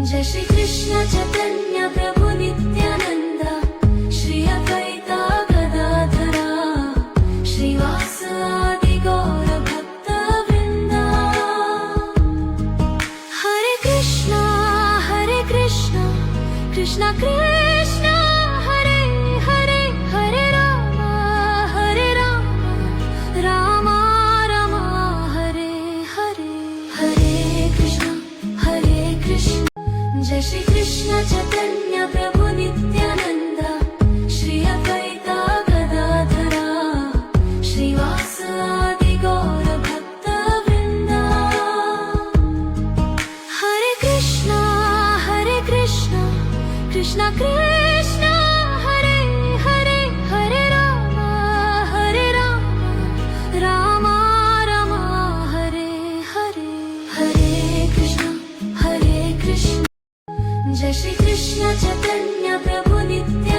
जय श्री कृष्ण चैतन्य प्रभु नित्यानंद श्री अद्वैता गदाधरा श्रीवास आदि गौर भक्त वृंदा। हरे कृष्णा कृष्णा कृष्णा हरे हरे हरे राम राम राम हरे हरे। हरे कृष्ण जय श्री कृष्ण चैतन्य प्रभु नित्यानंद श्री अद्वैता गदाधरा श्रीवास आदि गौर भक्त वृंदा। हरे कृष्णा कृष्णा कृष्णा हरे हरे हरे राम राम राम हरे हरे। हरे कृष्ण जय श्री कृष्ण चैतन्य प्रभु नित्य